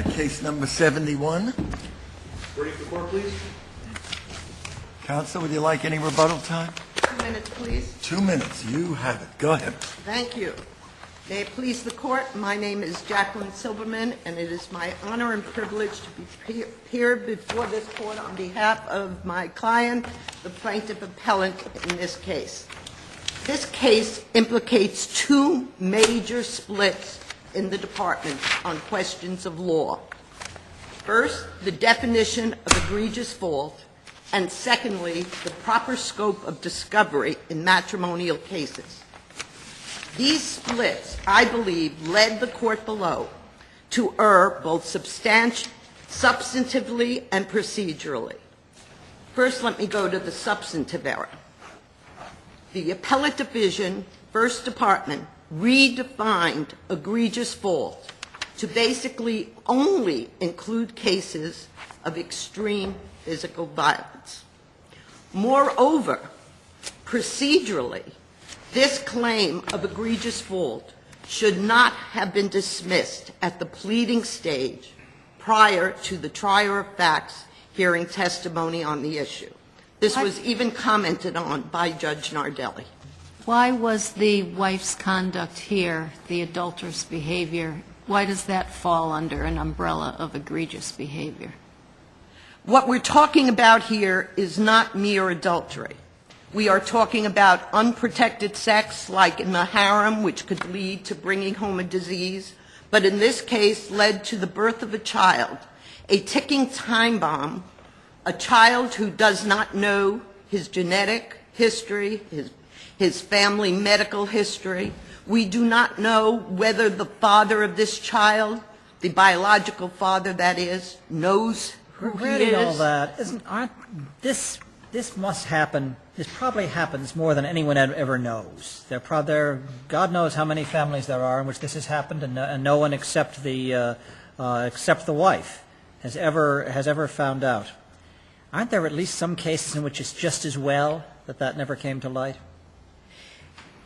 Case number 71. Ready for the court, please? Counsel, would you like any rebuttal time? 2 minutes, please. 2 minutes. You have it. Go ahead. Thank you. May it please the court, my name is Jacqueline Silverman, and it is my honor and privilege to be here before this court on behalf of my client, the plaintiff appellant in this case. This case implicates two major splits in the department on questions of law. First, the definition of egregious fault, and secondly, the proper scope of discovery in matrimonial cases. These splits, I believe, led the court below to err both substantively and procedurally. First, let me go to the substantive error. The Appellate Division, First Department, redefined egregious fault to basically only include cases of extreme physical violence. Moreover, procedurally, this claim of egregious fault should not have been dismissed at the pleading stage prior to the trier of facts hearing testimony on the issue. This was even commented on by Judge Nardelli. Why was the wife's conduct here, the adulterous behavior, why does that fall under an umbrella of egregious behavior? What we're talking about here is not mere adultery. We are talking about unprotected sex, like in the harem, which could lead to bringing home a disease, but in this case led to the birth of a child, a ticking time bomb, a child who does not know his genetic history, his family medical history. We do not know whether the father of this child, the biological father that is, knows who he is. All that, this must happen. This probably happens more than anyone ever knows. God knows how many families there are in which this has happened, and no one except the wife has ever found out. Aren't there at least some cases in which it's just as well that never came to light?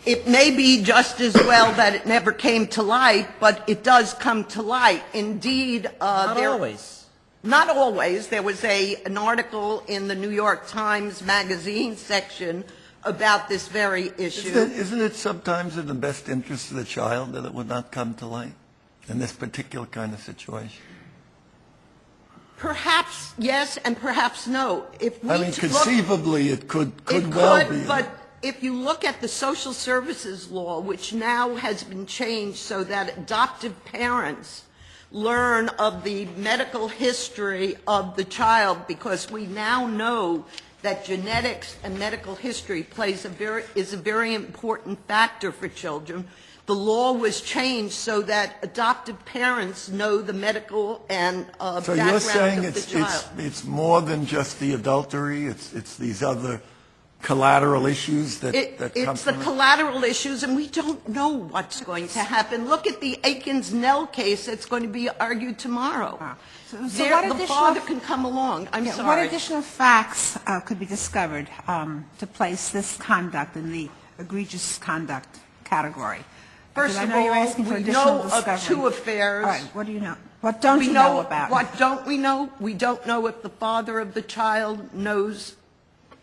It may be just as well that it never came to light, but it does come to light. Indeed, Not always. Not always. There was an article in the New York Times Magazine section about this very issue. Isn't it sometimes in the best interest of the child that it would not come to light in this particular kind of situation? Perhaps yes, and perhaps no. Conceivably, it could well be. But if you look at the social services law, which now has been changed so that adoptive parents learn of the medical history of the child, because we now know that genetics and medical history is a very important factor for children. The law was changed so that adoptive parents know the medical and background of the child. So you're saying it's more than just the adultery, it's these other collateral issues that come from it? It's the collateral issues, and we don't know what's going to happen. Look at the Akins-Nell case that's going to be argued tomorrow. The father can come along. I'm sorry. What additional facts could be discovered to place this conduct in the egregious conduct category? First of all, we know of two affairs. All right, what do you know? What don't you know about? What don't we know? We don't know if the father of the child knows,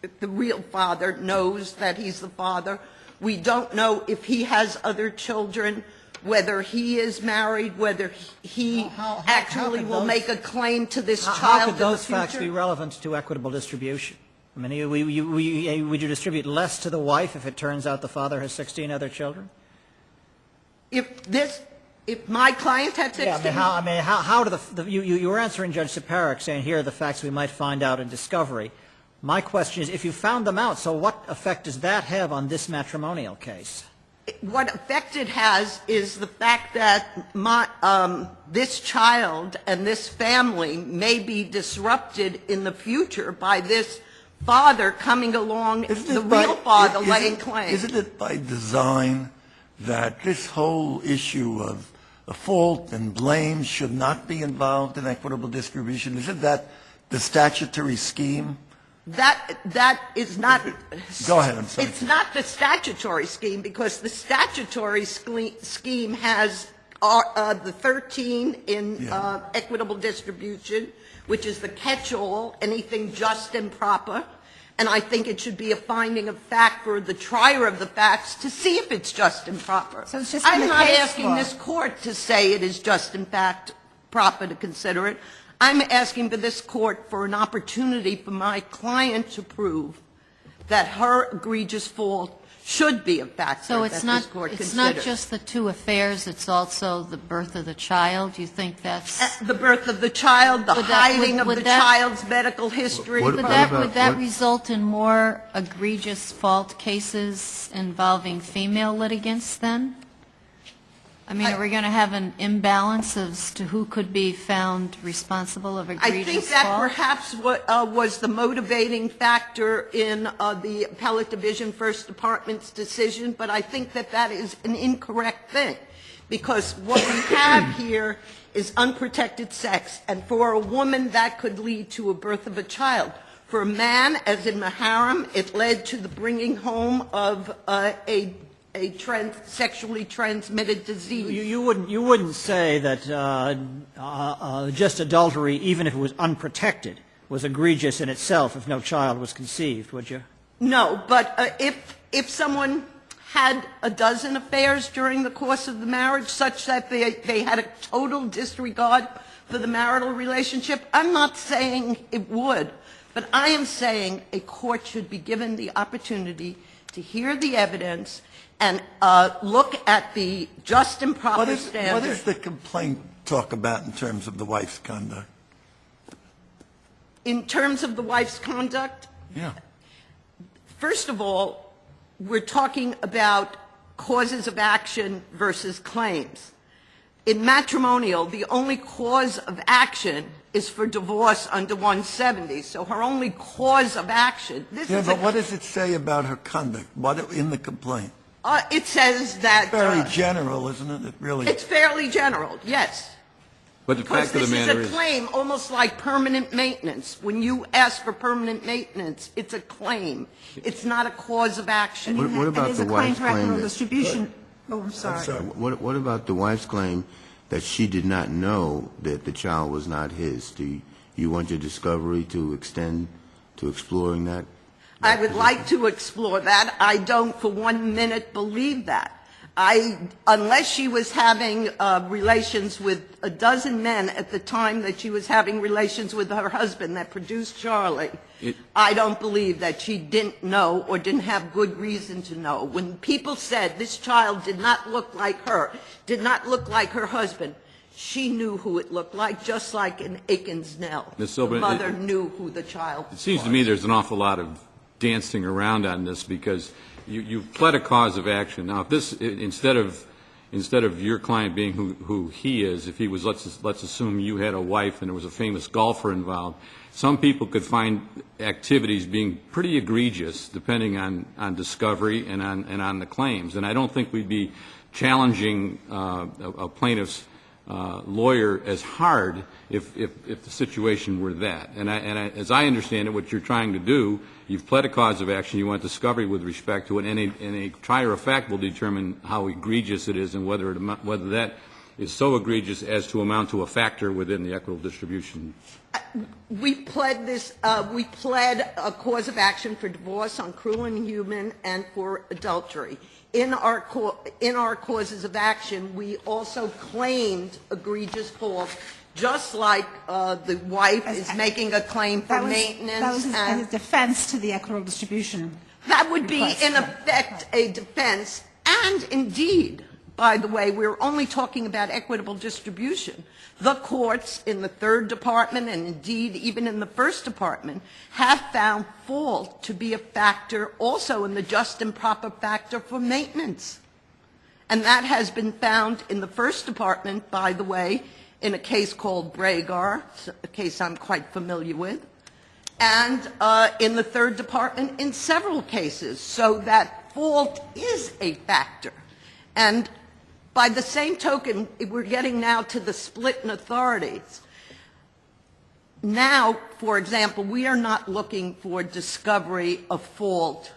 if the real father knows that he's the father. We don't know if he has other children, whether he is married, whether he actually will make a claim to this child in the future. How could those facts be relevant to equitable distribution? I mean, would you distribute less to the wife if it turns out the father has 16 other children? If my client had 16... Yeah, how do you were answering Judge Siparik saying here are the facts we might find out in discovery. My question is, if you found them out, so what effect does that have on this matrimonial case? What effect it has is the fact that this child and this family may be disrupted in the future by this father coming along, the real father laying claim. Isn't it by design that this whole issue of fault and blame should not be involved in equitable distribution? Isn't that the statutory scheme? That is not... Go ahead, I'm sorry. It's not the statutory scheme, because the statutory scheme has the 13 in Yeah. equitable distribution, which is the catch-all, anything just and proper. And I think it should be a finding of fact for the trier of the facts to see if it's just and proper. So it's just in I'm the not case asking law. this court to say it is just in fact proper to consider it. I'm asking for this court for an opportunity for my client to prove that her egregious fault should be a factor So that it's this not, court it's not considers. just the two affairs, it's also the birth of the child? You think that's, The birth of the child, the Would that- hiding of would the that- child's medical history. What- would what that, about- would that what- result in more egregious fault cases involving female litigants then? I mean, are we going to have an imbalance as to who could be found responsible of I egregious think that fault? perhaps what was the motivating factor in the Appellate Division First Department's decision, but I think that that is an incorrect thing, because what we have here is unprotected sex, and for a woman, that could lead to a birth of a child. For a man, as in Maharam, it led to the bringing home of a sexually transmitted disease. You wouldn't say that just adultery, even if it was unprotected, was egregious in itself if no child was conceived, would you? No, but if someone had a dozen affairs during the course of the marriage, such that they had a total disregard for the marital relationship, I'm not saying it would, but I am saying a court should be given the opportunity to hear the evidence and look at the just and proper What standard. does the complaint talk about in terms of the wife's conduct? In terms of the wife's conduct, Yeah. first of all, we're talking about causes of action versus claims. In matrimonial, the only cause of action is for divorce under 170. So her only cause of action, this Yeah, is but what does it say about her conduct? What in the complaint? it says that Very general, isn't it? It really. it's fairly general, yes. But the Because fact of the this matter is is, a claim, almost like permanent maintenance. When you ask for permanent maintenance, it's a claim. It's not a cause of action. What about It is the a claim wife's for claim equitable that- distribution. Oh, I'm sorry. What about the wife's claim that she did not know that the child was not his? Do you want your discovery to extend to exploring that? I would like to explore that. I don't for 1 minute believe that. Unless she was having relations with a dozen men at the time that she was having relations with her husband that produced Charlie, I don't believe that she didn't know or didn't have good reason to know. When people said this child did not look like her, did not look like her husband, she knew who it looked like, just like in Aiken's Nell. Ms. The Silverman, mother knew who the child was. it seems to me there's an awful lot of dancing around on this, because you've pled a cause of action. Now, if this, instead of your client being who he is, if he was, let's assume you had a wife and there was a famous golfer involved, some people could find activities being pretty egregious depending on discovery and on the claims. And I don't think we'd be challenging a plaintiff's lawyer as hard if the situation were that. And as I understand it, what you're trying to do, you've pled a cause of action, you want discovery with respect to it, and a trier of fact will determine how egregious it is and whether that is so egregious as to amount to a factor within the equitable distribution. We pled a cause of action for divorce on cruel and inhuman and for adultery. In our causes of action, we also claimed egregious fault, just like the wife is making a claim for maintenance. That was and as a defense to the equitable distribution. that would be, request. in effect, a defense. And indeed, by the way, we're only talking about equitable distribution. The courts in the Third Department, and indeed even in the First Department, have found fault to be a factor also in the just and proper factor for maintenance. And that has been found in the First Department, by the way, in a case called Bragar, a case I'm quite familiar with, and in the Third Department in several cases. So that fault is a factor. And by the same token, we're getting now to the split in authorities. Now, for example, we are not looking for discovery of fault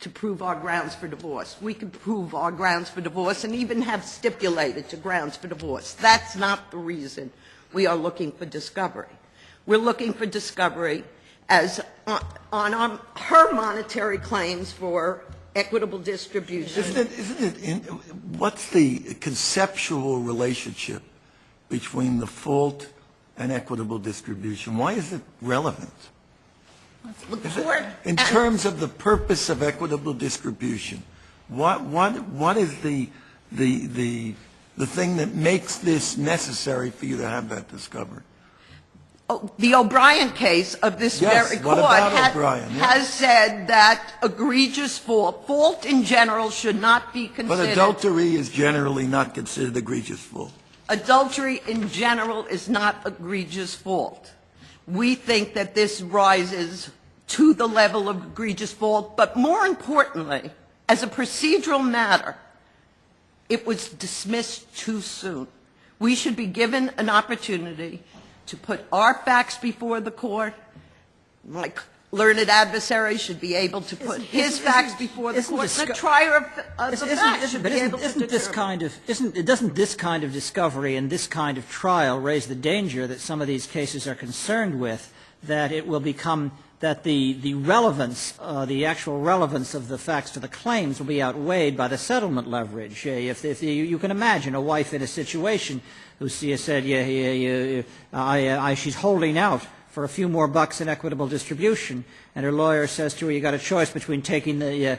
to prove our grounds for divorce. We could prove our grounds for divorce and even have stipulated to grounds for divorce. That's not the reason we are looking for discovery. We're looking for discovery as on her monetary claims for equitable distribution. What's the conceptual relationship between the fault and equitable distribution? Why is it relevant? In terms of the purpose of equitable distribution, what is the thing that makes this necessary for you to have that discovered? The O'Brien case of this Yes, very what court about O'Brien? Yeah. has said that egregious fault in general should not be considered. But adultery is generally not considered egregious fault. Adultery in general is not egregious fault. We think that this rises to the level of egregious fault, but more importantly, as a procedural matter, it was dismissed too soon. We should be given an opportunity to put our facts before the court. My learned adversary should be able to put his facts before the court. The trier of the facts should be able to determine. Doesn't this kind of discovery and this kind of trial raise the danger that some of these cases are concerned with, that it will become that the relevance, the actual relevance of the facts to the claims will be outweighed by the settlement leverage? If you can imagine a wife in a situation who said, she's holding out for a few more bucks in equitable distribution, and her lawyer says to her, you got a choice between taking the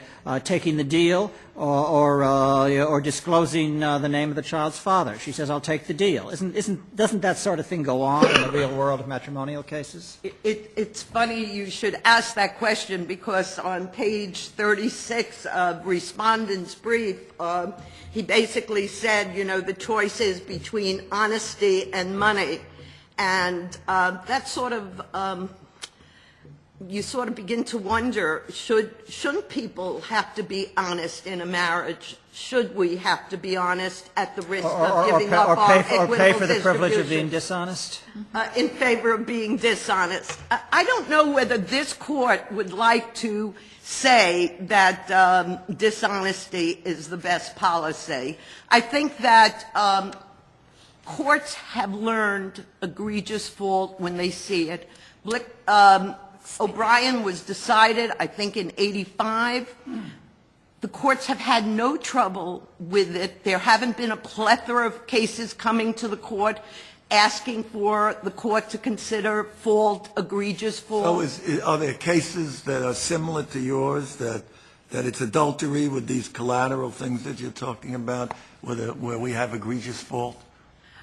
deal or disclosing the name of the child's father. She says, I'll take the deal. Doesn't that sort of thing go on in the real world of matrimonial cases? It's funny you should ask that question, because on page 36 of Respondent's brief, he basically said, the choice is between honesty and money. And that sort of, you sort of begin to wonder, shouldn't people have to be honest in a marriage? Should we have to be honest at the risk of giving up our equitable or pay for the privilege of distribution? being dishonest? In favor of being dishonest. I don't know whether this court would like to say that dishonesty is the best policy. I think that courts have learned egregious fault when they see it. O'Brien was decided, I think, in '85. The courts have had no trouble with it. There haven't been a plethora of cases coming to the court asking for the court to consider fault egregious fault. So are there cases that are similar to yours, that it's adultery with these collateral things that you're talking about, where we have egregious fault?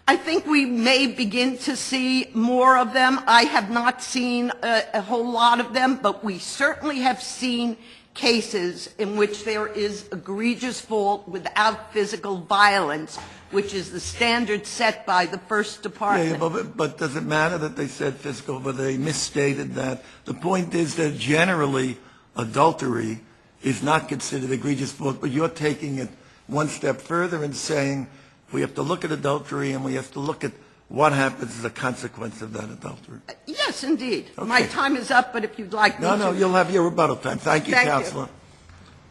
I think we may begin to see more of them. I have not seen a whole lot of them, but we certainly have seen cases in which there is egregious fault without physical violence, which is the standard set by the First Department. Yeah, but does it matter that they said physical, but they misstated that? The point is that generally adultery is not considered egregious fault, but you're taking it one step further and saying we have to look at adultery and we have to look at what happens as a consequence of that adultery. Yes, indeed. Okay. My time is up, but if you'd like me to. No, you'll have your rebuttal time. Thank you, Thank you. Counselor.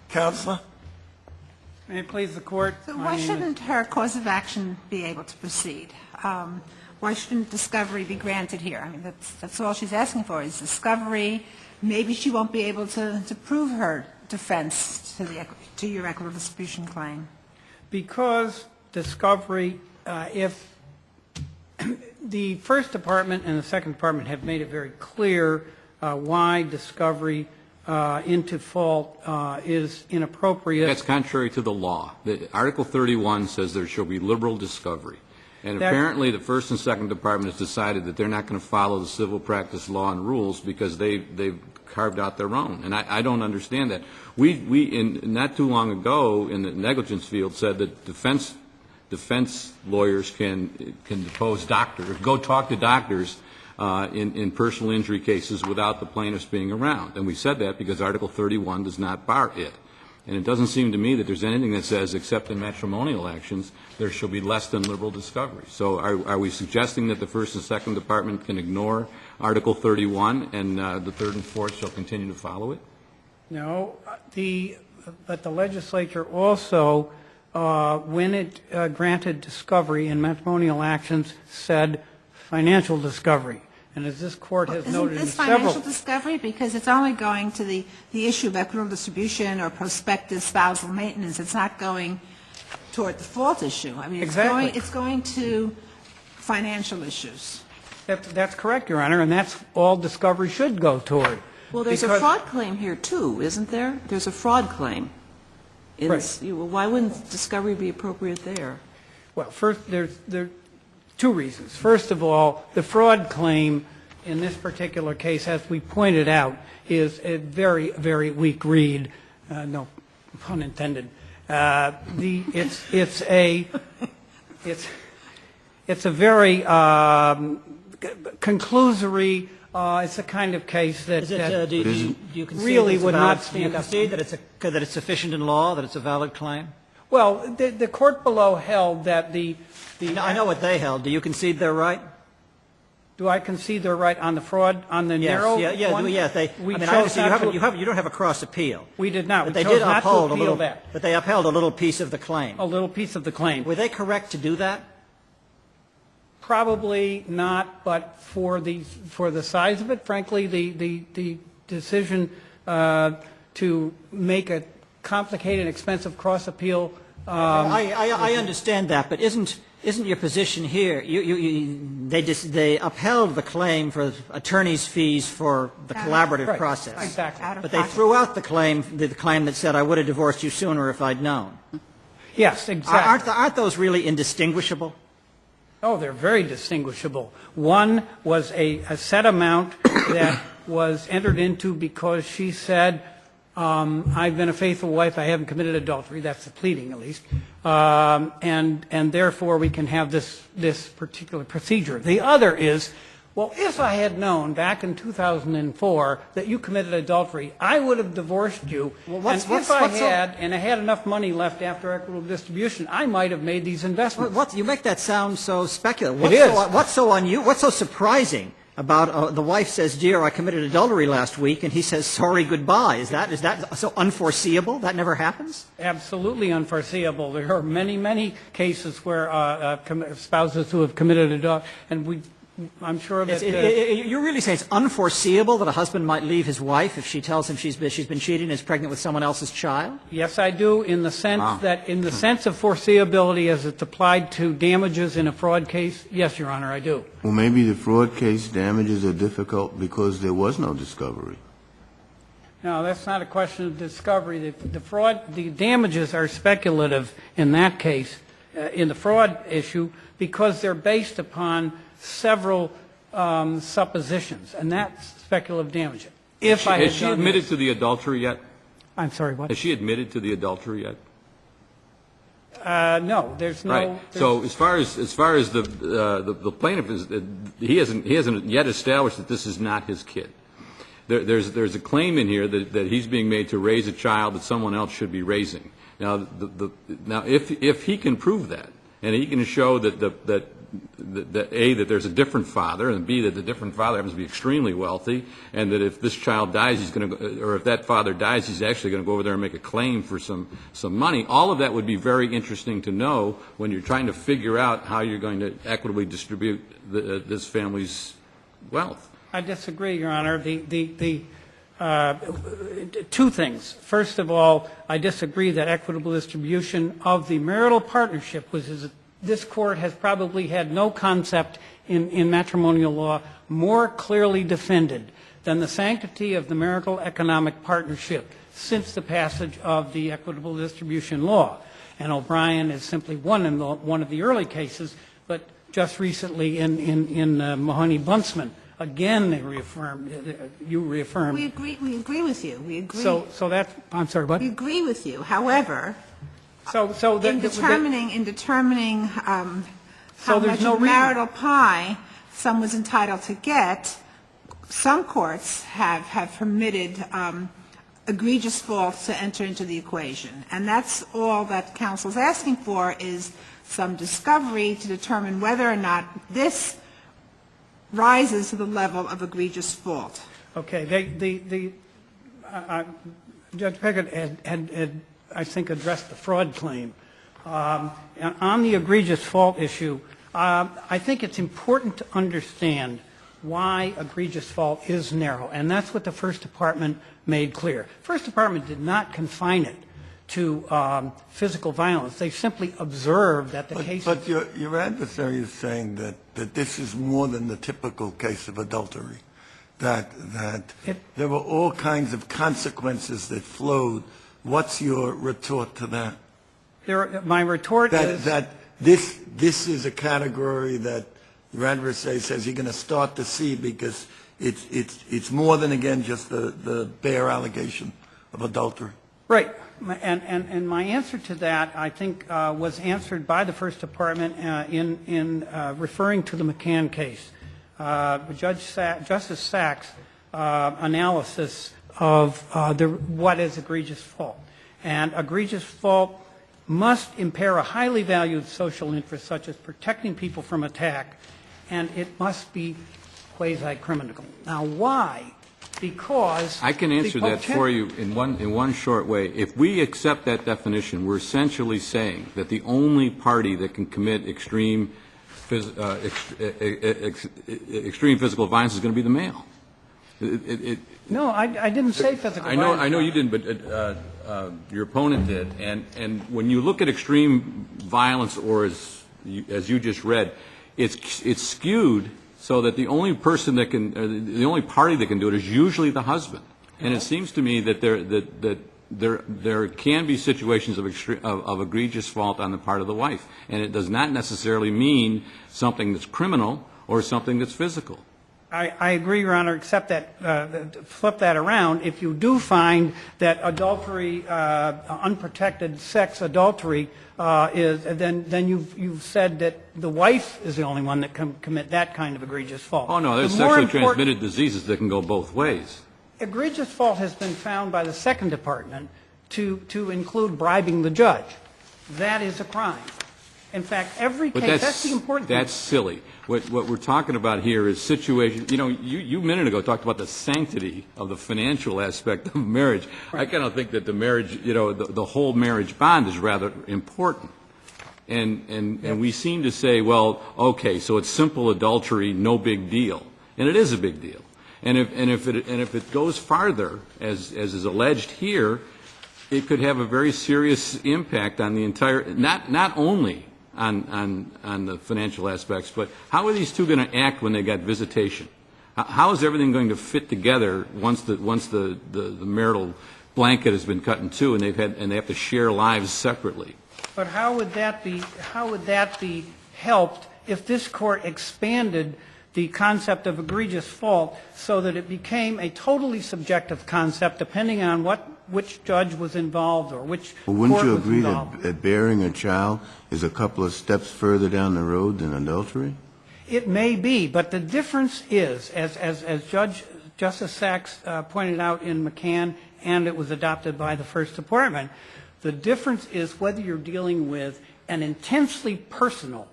Counselor? May it please the Court? So why shouldn't her cause of action be able to proceed? Why shouldn't discovery be granted here? I mean, that's all she's asking for is discovery. Maybe she won't be able to prove her defense to your equitable distribution claim. Because discovery, if the First Department and the Second Department have made it very clear why discovery into fault is inappropriate. That's contrary to the law. Article 31 says there shall be liberal discovery. And apparently the First and Second Department has decided that they're not going to follow the civil practice law and rules because they've carved out their own. And I don't understand that. We not too long ago in the negligence field said that defense lawyers can depose doctors, go talk to doctors in personal injury cases without the plaintiffs being around. And we said that because Article 31 does not bar it. And it doesn't seem to me that there's anything that says, except in matrimonial actions, there shall be less than liberal discovery. So are we suggesting that the First and Second Department can ignore Article 31 and the Third and Fourth shall continue to follow it? No, but the legislature also, when it granted discovery in matrimonial actions, said financial discovery. And as this court has noted in Isn't this several... financial discovery? Because it's only going to the issue of equitable distribution or prospective spousal maintenance. It's not going toward the fault issue. I mean, Exactly. it's going to financial issues. That's correct, Your Honor, and that's all discovery should go toward. Well, there's a Because- fraud claim here, too, isn't there? There's a fraud claim. Right. Why wouldn't discovery be appropriate there? Well, first, there are two reasons. First of all, the fraud claim in this particular case, as we pointed out, is a very, very weak read. No pun intended. It's a very conclusory. It's a kind of case that, Is it, do you concede really that it's would a valid- not do you stand up. concede that it's sufficient in law, that it's a valid claim? Well, the court below held that the I know what they held. Do you concede they're right? Do I concede they're right on the fraud, on the narrow one? Yes. I We mean, chose obviously not to- you don't have a cross appeal. We did not. But We they chose did not to uphold a appeal little, that. but they upheld a little piece of the claim. A little piece of the claim. Were they correct to do that? Probably not, but for the size of it, frankly, the decision to make a complicated, expensive cross appeal. I understand that, but isn't your position here? They upheld the claim for attorney's fees for the collaborative Right, process. exactly. But they threw out the claim that said, I would have divorced you sooner if I'd known. Yes, exactly. Aren't those really indistinguishable? Oh, they're very distinguishable. One was a set amount that was entered into because she said, I've been a faithful wife, I haven't committed adultery, that's the pleading at least, and therefore we can have this particular procedure. The other is, well, if I had known back in 2004 that you committed adultery, I would have divorced you, and if I had enough money left after equitable distribution, I might have made these investments. You make that sound so speculative. It is. What's so surprising about the wife says, dear, I committed adultery last week, and he says, sorry, goodbye. Is that so unforeseeable? That never happens? Absolutely unforeseeable. There are many, many cases where spouses who have committed adultery, and I'm sure that... You're really saying it's unforeseeable that a husband might leave his wife if she tells him she's been cheating and is pregnant with someone else's child? Yes, I do, in the sense of foreseeability as it's applied to damages in a fraud case. Yes, Your Honor, I do. Well, maybe the fraud case damages are difficult because there was no discovery. No, that's not a question of discovery. The damages are speculative in that case, in the fraud issue, because they're based upon several suppositions, and that's speculative damage. Has she admitted to the adultery yet? I'm sorry, what? Has she admitted to the adultery yet? No, there's no... Right. So as far as the plaintiff is, he hasn't yet established that this is not his kid. There's a claim in here that he's being made to raise a child that someone else should be raising. Now, if he can prove that, and he can show that A, that there's a different father, and B, that the different father happens to be extremely wealthy, and that if this child dies, or if that father dies, he's actually going to go over there and make a claim for some money. All of that would be very interesting to know when you're trying to figure out how you're going to equitably distribute this family's wealth. I disagree, Your Honor. Two things. First of all, I disagree that equitable distribution of the marital partnership this Court has probably had no concept in matrimonial law more clearly defended than the sanctity of the marital economic partnership since the passage of the equitable distribution law. And O'Brien is simply one of the early cases, but just recently in Mahoney-Buntsman, again they you reaffirmed. We agree with you. We agree. So that's, I'm sorry, what? We agree with you. However, So in determining how So there's much no of marital pie someone's entitled to get, some courts have permitted egregious faults to enter into the equation. And that's all that counsel's asking for, is some discovery to determine whether or not this rises to the level of egregious fault. Okay, Judge Pickett had, I think, addressed the fraud claim. On the egregious fault issue, I think it's important to understand why egregious fault is narrow, and that's what the First Department made clear. First Department did not confine it to physical violence. They simply observed that the case. But your adversary is saying that this is more than the typical case of adultery, that there were all kinds of consequences that flowed. What's your retort to that? My retort is that this is a category that your adversary says you're going to start to see because it's more than, again, just the bare allegation of adultery. right. And my answer to that, I think, was answered by the First Department in referring to the McCann case. Justice Sachs' analysis of what is egregious fault. And egregious fault must impair a highly valued social interest, such as protecting people from attack, and it must be quasi-criminal. Now, why? Because I can answer that for you in one short way. If we accept that definition, we're essentially saying that the only party that can commit extreme physical violence is going to be the male. No, I didn't say physical violence. I know you didn't, but your opponent did. And when you look at extreme violence, or as you just read, it's skewed so that the only person that can, the only party that can do it is usually the husband. And it seems to me that there can be situations of egregious fault on the part of the wife, and it does not necessarily mean something that's criminal or something that's physical. I agree, Your Honor, except that, flip that around, if you do find that adultery, unprotected sex adultery is, then you've said that the wife is the only one that can commit that kind of egregious fault. Oh, no, there's sexually transmitted diseases that can go both ways. Egregious fault has been found by the Second Department to include bribing the judge. That is a crime. In fact, every case, that's the important thing. That's silly. What we're talking about here is situations, you a minute ago talked about the sanctity of the financial aspect of marriage. Right. I kind of think that the marriage, the whole marriage bond is rather important. And we seem to say, well, okay, so it's simple adultery, no big deal. And it is a big deal. And if it goes farther, as is alleged here, it could have a very serious impact on the entire, not only on the financial aspects, but how are these two going to act when they got visitation? How is everything going to fit together once the marital blanket has been cut in two and they have to share lives separately? But how would that be helped if this court expanded the concept of egregious fault so that it became a totally subjective concept depending on which judge was involved or which court was involved? Wouldn't you agree that bearing a child is a couple of steps further down the road than adultery? It may be, but the difference is, as Justice Sachs pointed out in McCann, and it was adopted by the First Department, the difference is whether you're dealing with an intensely personal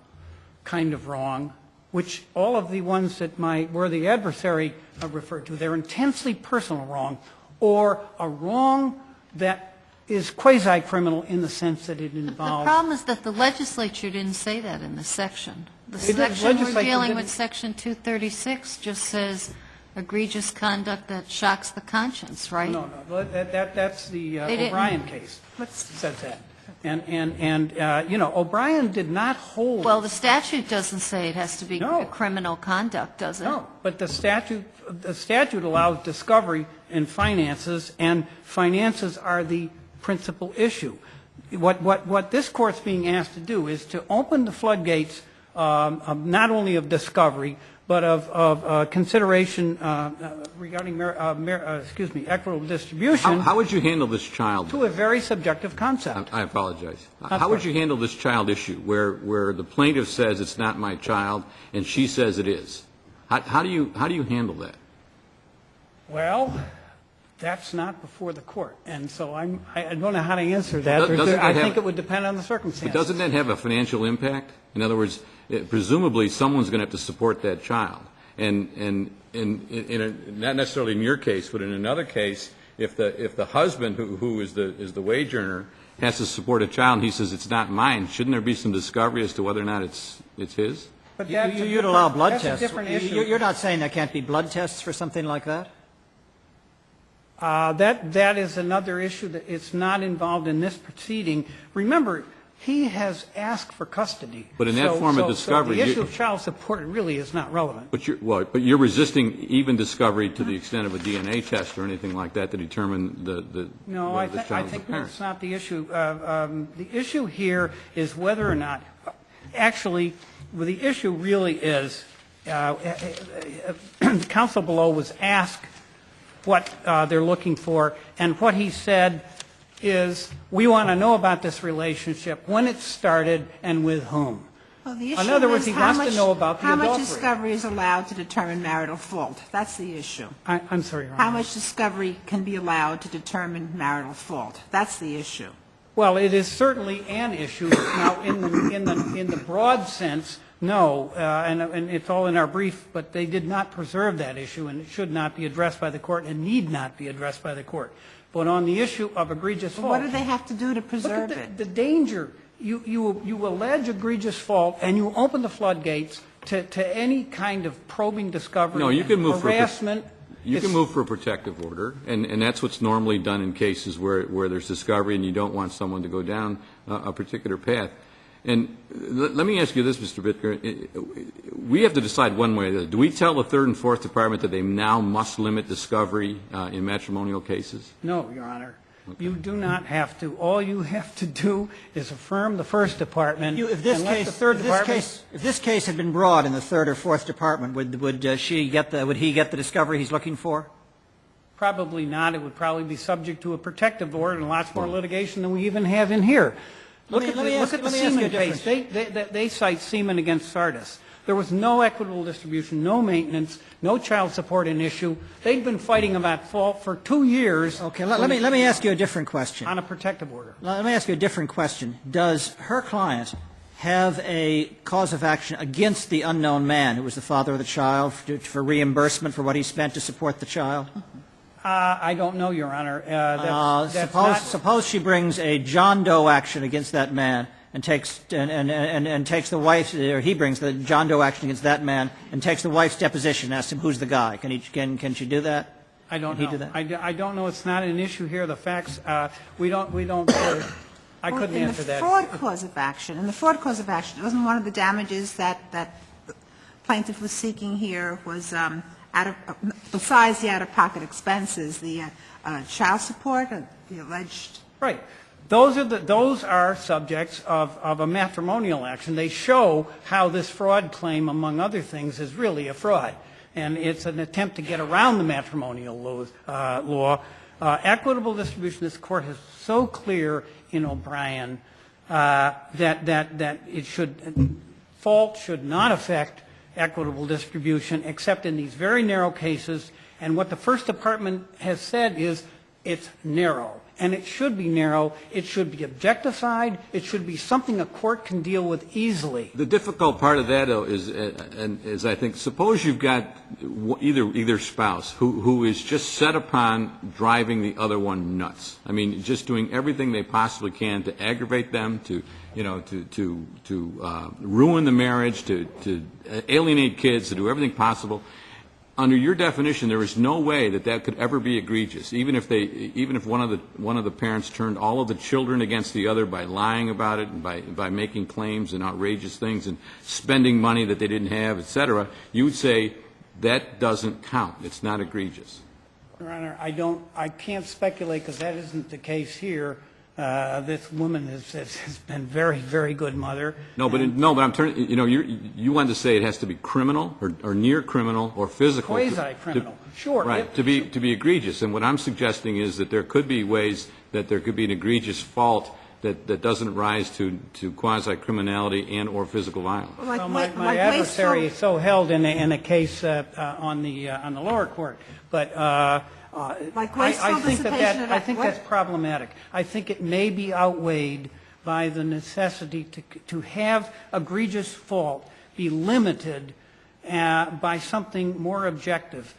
kind of wrong, which all of the ones that my worthy adversary referred to, they're intensely personal wrong, or a wrong that is quasi-criminal in the sense that it involves. The problem is that the legislature didn't say that in the section. The It did. section we're Legislature dealing didn't. with, Section 236, just says egregious conduct that shocks the conscience, right? No, that's the They didn't. O'Brien case. Says that. And O'Brien did not hold. Well, the statute doesn't say it has to be No. criminal conduct, does it? No, but the statute allows discovery in finances, and finances are the principal issue. What this Court's being asked to do is to open the floodgates not only of discovery, but of consideration regarding equitable distribution. How would you handle this child? To a very subjective concept. I apologize. How would you handle this child issue where the plaintiff says it's not my child and she says it is? How do you handle that? Well, that's not before the court, and so I don't know how to answer that. Doesn't I that think have- it would depend on the circumstances. But doesn't that have a financial impact? In other words, presumably someone's going to have to support that child. And not necessarily in your case, but in another case, If the husband, who is the wage earner, has to support a child, and he says, it's not mine, shouldn't there be some discovery as to whether or not it's his? But that's a You'd allow blood that's a tests. different issue. You're not saying there can't be blood tests for something like that? That is another issue that it's not involved in this proceeding. Remember, he has asked for custody. But in that form of discovery, So the you- issue of child support really is not relevant. But you're resisting even discovery to the extent of a DNA test or anything like that to determine the No, whether the I child is the think parent. that's not the issue. The issue here is whether or not, actually, well, the issue really is, the counsel below was asked what they're looking for, and what he said is, we want to know about this relationship, when it started, and with whom. Well, the In issue other words, is he how wants to much- know about the How much adultery. discovery is allowed to determine marital fault? That's the issue. I'm sorry, Your Honor. How much discovery can be allowed to determine marital fault? That's the issue. Well, it is certainly an issue. Now, in the broad sense, no, and it's all in our brief, but they did not preserve that issue, and it should not be addressed by the court and need not be addressed by the court. But on the issue of egregious fault, What do they have to do to preserve look it? at the danger. You allege egregious fault, and you open the floodgates to any kind of probing discovery. No, you can and move for harassment. You can It's- move for a protective order, and that's what's normally done in cases where there's discovery and you don't want someone to go down a particular path. And let me ask you this, Mr. Bittker. We have to decide one way or the other. Do we tell the Third and Fourth Department that they now must limit discovery in matrimonial cases? No, Your Honor. You do not have to. All you have to do is affirm the First Department If this and let case, the Third if this Department... case, if this case had been brought in the third or fourth department, would he get the discovery he's looking for? Probably not. It would probably be subject to a protective order and lots more litigation than we even have in here. Look at the Seaman case. They cite Seaman against Sardis. There was no equitable distribution, no maintenance, no child support in issue. They'd been fighting about fault for 2 years. Okay, let me ask you a different question. On a protective order. Let me ask you a different question. Does her client have a cause of action against the unknown man who was the father of the child for reimbursement for what he spent to support the child? I don't know, Your Honor. That's not... Suppose she brings a John Doe action against that man and takes the wife's, or he brings the John Doe action against that man and takes the wife's deposition and asks him who's the guy. Can she do that? I don't Can he know. do that? I don't know. It's not an issue here. The facts, we don't, I couldn't answer that. In the fraud cause of action, wasn't one of the damages that the plaintiff was seeking here was besides the out-of-pocket expenses, the child support, the alleged... Right. Those are subjects of a matrimonial action. They show how this fraud claim, among other things, is really a fraud. And it's an attempt to get around the matrimonial law. Equitable distribution, this Court is so clear in O'Brien that it should, fault should not affect equitable distribution except in these very narrow cases. And what the First Department has said is it's narrow. And it should be narrow. It should be objectified. It should be something a court can deal with easily. The difficult part of that, though, is I think, suppose you've got either spouse who is just set upon driving the other one nuts. I mean, just doing everything they possibly can to aggravate them, to ruin the marriage, to alienate kids, to do everything possible. Under your definition, there is no way that could ever be egregious, even if one of the parents turned all of the children against the other by lying about it and by making claims and outrageous things and spending money that they didn't have, etc. You would say that doesn't count. It's not egregious. Your Honor, I can't speculate because that isn't the case here. This woman has been very, very good mother. No, but I'm turning. You wanted to say it has to be criminal or near criminal or physical. Quasi-criminal, sure. Right. To be egregious, and what I'm suggesting is that there could be ways that there could be an egregious fault that doesn't rise to quasi-criminality and or physical violence. Well, my adversary so held in a case on the lower court, but. I think that's problematic. I think it may be outweighed by the necessity to have egregious fault be limited by something more objective.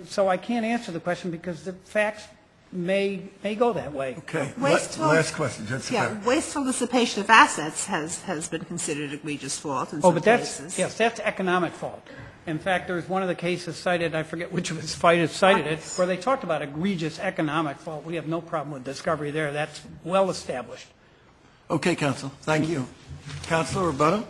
So I can't answer the question because the facts may go that way. Okay, Wasteful- last question, Judge Yeah, Sapir. wasteful dissipation of assets has been considered egregious fault in Oh, some but cases. that's economic fault. In fact, there's one of the cases cited, I forget which was cited it, where they talked about egregious economic fault. We have no problem with discovery there. That's well established. Okay, counsel, thank you. Counselor Roboto?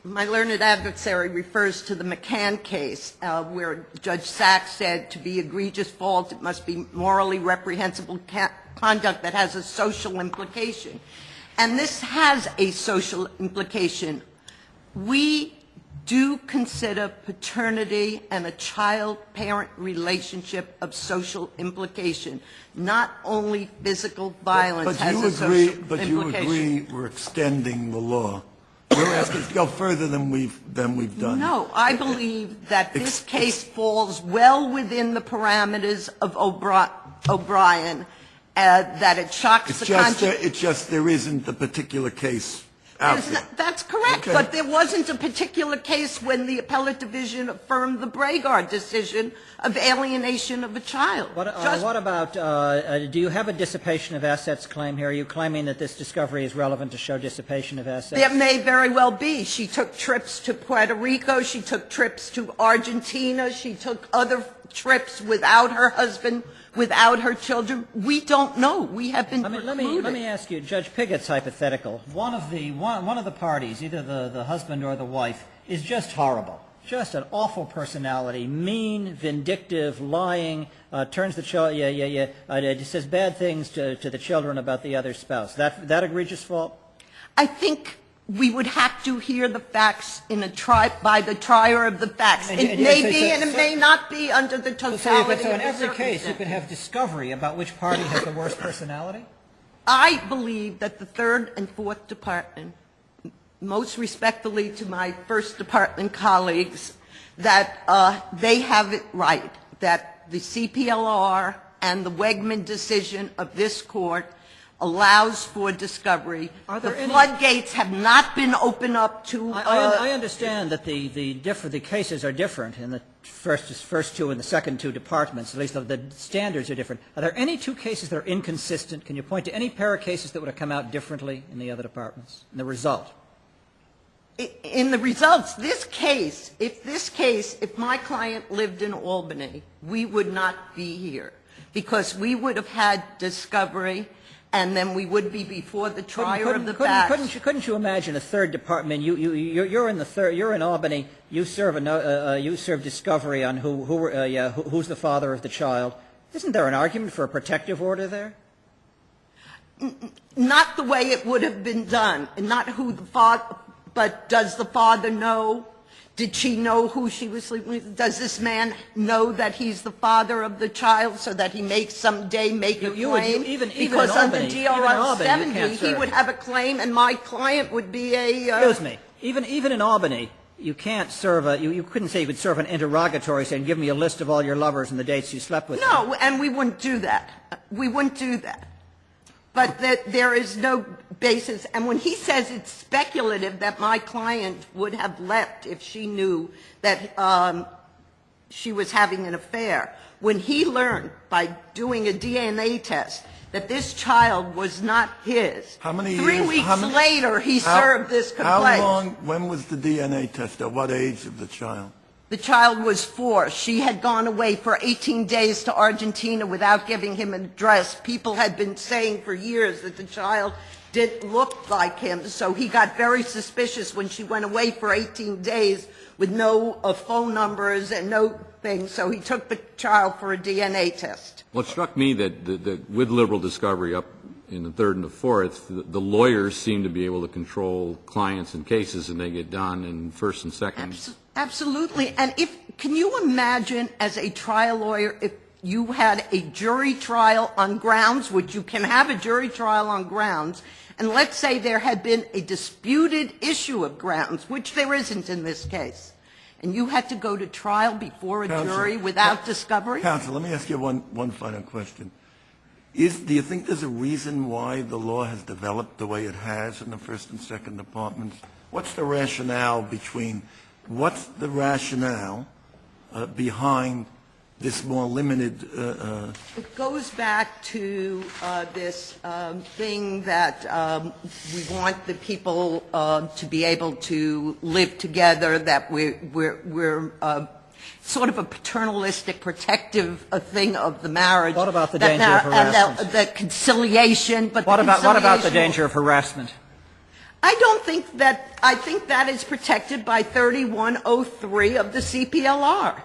My learned adversary refers to the McCann case, where Judge Sachs said to be egregious fault, it must be morally reprehensible conduct that has a social implication. And this has a social implication. We do consider paternity and a child-parent relationship of social implication, not only physical violence has a social implication. But you agree we're extending the law. We're asking to go further than we've done. No, I believe that this case falls well within the parameters of O'Brien, that it shocks the conscience. It's just there isn't a particular case out there. That's correct, Okay. but there wasn't a particular case when the appellate division affirmed the Bragard decision of alienation of a child. What about, do you have a dissipation of assets claim here? Are you claiming that this discovery is relevant to show dissipation of assets? There may very well be. She took trips to Puerto Rico, she took trips to Argentina, she took other trips without her husband, without her children. We don't know. We have been precluded. Let me ask you, Judge Piggott's hypothetical. One of the parties, either the husband or the wife, is just horrible. Just an awful personality, mean, vindictive, lying, turns the child, says bad things to the children about the other spouse. That egregious fault? I think we would have to hear the facts by the trier of the facts. It may be and it may not be under the totality So in of the every case, you circumstances. can have discovery about which party has the worst personality? I believe that the third and fourth department, most respectfully to my first department colleagues, that they have it right, that the CPLR and the Wegman decision of this court allows for discovery. The floodgates have not been opened up to... I understand that the cases are different in the first two and the second two departments. At least the standards are different. Are there any two cases that are inconsistent? Can you point to any pair of cases that would have come out differently in the other departments, in the result? In the results, if my client lived in Albany, we would not be here, because we would have had discovery, and then we would be before the trier of the facts. Couldn't you imagine a third department? You're in Albany. You serve discovery on who's the father of the child. Isn't there an argument for a protective order there? Not the way it would have been done, and not who the father. But does the father know? Did she know who she was sleeping with? Does this man know that he's the father of the child so that he may someday make a claim? Because under DRL 70, he would have a claim and my client would be a... Excuse me. Even in Albany, you can't serve you couldn't say you could serve an interrogatory saying, give me a list of all your lovers and the dates you slept with them. No, and we wouldn't do that. We wouldn't do that. But there is no basis. And when he says it's speculative that my client would have left if she knew that she was having an affair, when he learned by doing a DNA test that this child was not his, How many 3 years- weeks how many- later he served this How complaint. long, when was the DNA test? At what age of the child? The child was 4. She had gone away for 18 days to Argentina without giving him an address. People had been saying for years that the child didn't look like him, so he got very suspicious when she went away for 18 days with no phone numbers and no thing, so he took the child for a DNA test. Well, it struck me that with liberal discovery up in the third and the fourth, the lawyers seem to be able to control clients and cases, and they get done in first and second. Absolutely. And can you imagine as a trial lawyer if you had a jury trial on grounds, which you can have a jury trial on grounds, and let's say there had been a disputed issue of grounds, which there isn't in this case, and you had to go to trial before a jury without discovery? Counsel, let me ask you one final question. Do you think there's a reason why the law has developed the way it has in the first and second departments? What's the rationale behind this more limited, It goes back to this thing that we want the people to be able to live together, that we're sort of a paternalistic, protective thing of the marriage. What about the That danger of harassment? And the conciliation, but What about the conciliation- danger of harassment? I don't think that, I think that is protected by 3103 of the CPLR.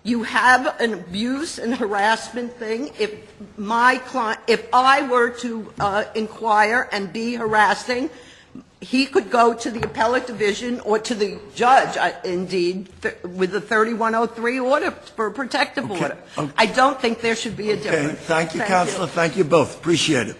You have an abuse and harassment thing. If my client, if I were to inquire and be harassing, he could go to the appellate division or to the judge, indeed, with the 3103 order for a protective order. okay. I don't think there should be a okay, difference. thank you, Counselor, thank you both, appreciate it.